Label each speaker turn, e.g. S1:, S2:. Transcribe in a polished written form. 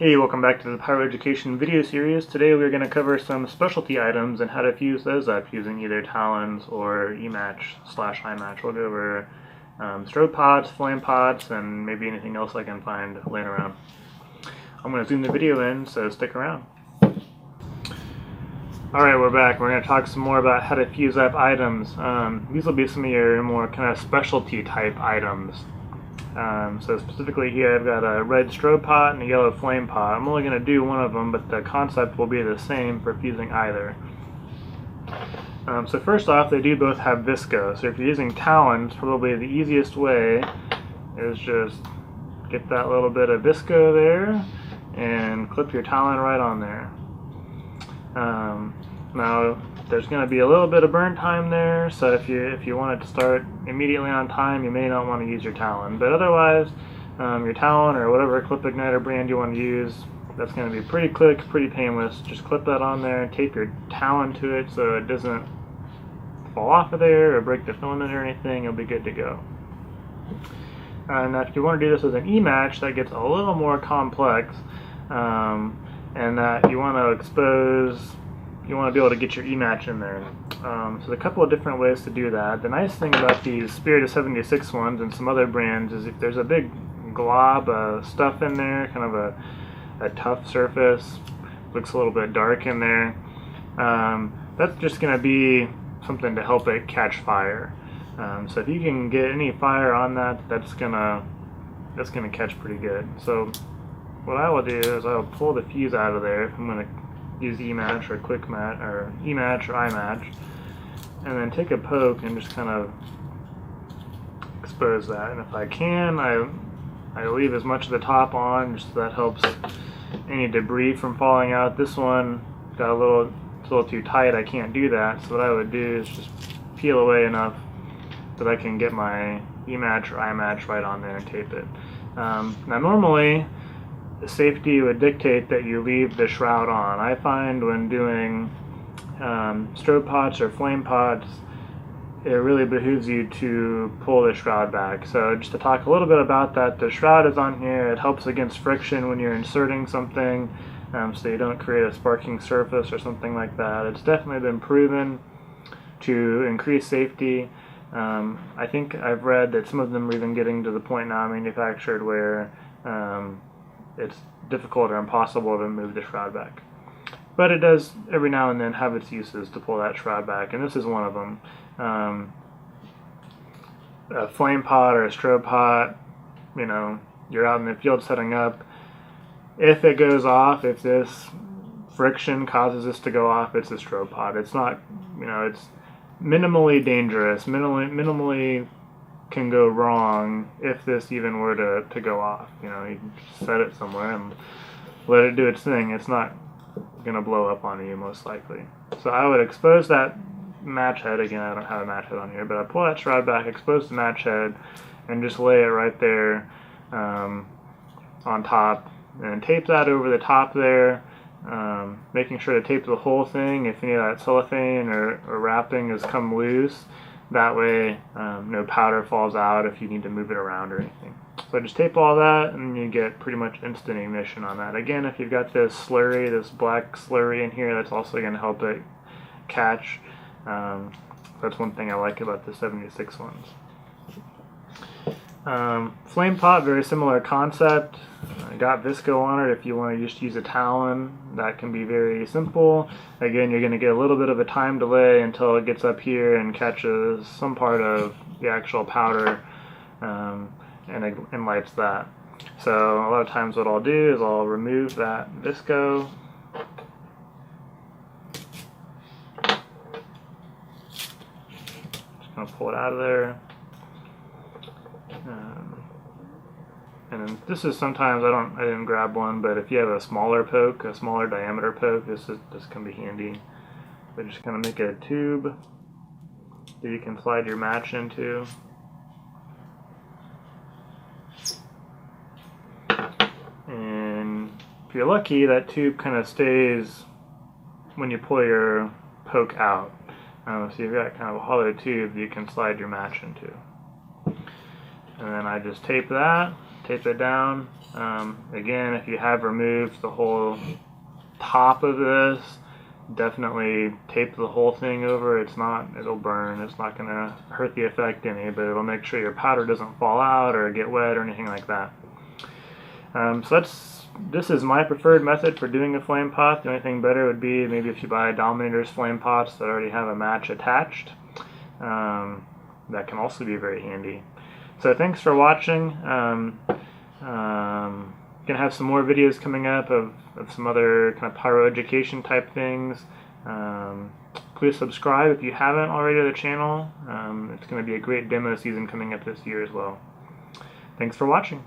S1: Hey, welcome back to the PYRO Education video series. Today we're going to cover some specialty items and how to fuse those up using either talons or eMatch/iMatch. We'll go over strobe pots, flame pots, and maybe anything else I can find laying around. I'm going to zoom the video in, so stick around. Alright, we're back. We're going to talk some more about how to fuse up items. These will be some of your more kind of specialty type items. So specifically here I've got a red strobe pot and a yellow flame pot. I'm only going to do one of them, but the concept will be the same for fusing either. So first off, they do both have visco. So if you're using talons, probably the easiest way is just get that little bit of visco there and clip your talon right on there. Now there's going to be a little bit of burn time there, so if you want it to start immediately on time, you may not want to use your talon. But otherwise, your talon or whatever clip igniter brand you want to use, that's going to be pretty quick, pretty painless. Just clip that on there and tape your talon to it so it doesn't fall off of there or break the filament or anything. You'll be good to go. Now if you want to do this with an eMatch, that gets a little more complex, and that you want to be able to get your eMatch in there. So there's a couple of different ways to do that. The nice thing about these Spirit 76 ones and some other brands is if there's a big glob of stuff in there, kind of a tough surface, looks a little bit dark in there, that's just going to be something to help it catch fire. So if you can get any fire on that, that's gonna catch pretty good. So what I will do is I'll pull the fuse out of there. I'm going to use eMatch or QuickMatch or eMatch or iMatch, and then take a poke and just kind of expose that. And if I can, I leave as much of the top on, just so that helps any debris from falling out. This one got it's a little too tight. I can't do that. So what I would do is just peel away enough that I can get my eMatch or iMatch right on there and tape it. Now normally, the safety would dictate that you leave the shroud on. I find when doing strobe pots or flame pots, it really behooves you to pull the shroud back. So just to talk a little bit about that, the shroud is on here. It helps against friction when you're inserting something, so you don't create a sparking surface or something like that. It's definitely been proven to increase safety. I think I've read that some of them are even getting to the point now manufactured where it's difficult or impossible to move the shroud back. But it does every now and then have its uses to pull that shroud back, and this is one of them. A flame pot or a strobe pot, you're out in the field setting up. If it goes off, if this friction causes this to go off, it's a strobe pot. It's not, it's minimally dangerous, minimally can go wrong if this even were to go off. You can set it somewhere and let it do its thing. It's not going to blow up on you, most likely. So I would expose that match head. Again, I don't have a match head on here, but I pull that shroud back, expose the match head, and just lay it right there on top, and tape that over the top there, making sure to tape the whole thing if any of that cellophane or wrapping has come loose. That way no powder falls out if you need to move it around or anything. So just tape all that and you get pretty much instant ignition on that. Again, if you've got this slurry, this black slurry in here, that's also going to help it catch. That's one thing I like about the 76 ones. Flame pot, very similar concept. Got visco on it. If you want to just use a talon, that can be very simple. Again, you're going to get a little bit of a time delay until it gets up here and catches some part of the actual powder and lights that. So a lot of times what I'll do is I'll remove that visco. Just going to pull it out of there. And then this is sometimes I didn't grab one, but if you have a smaller poke, a smaller diameter poke, this can be handy. But just kind of make a tube that you can slide your match into. And if you're lucky, that tube kind of stays when you pull your poke out. So you've got kind of a hollow tube that you can slide your match into. And then I just tape that tape it down. Again, if you have removed the whole top of this, definitely tape the whole thing over. It'll burn. It's not going to hurt the effect any, but it'll make sure your powder doesn't fall out or get wet or anything like that. So this is my preferred method for doing a flame pot. The only thing better would be maybe if you buy Dominator's flame pots that already have a match attached. That can also be very handy. So thanks for watching. Gonna have some more videos coming up of some other kind of pyro education type things. Please subscribe if you haven't already to the channel. It's going to be a great demo season coming up this year as well. Thanks for watching.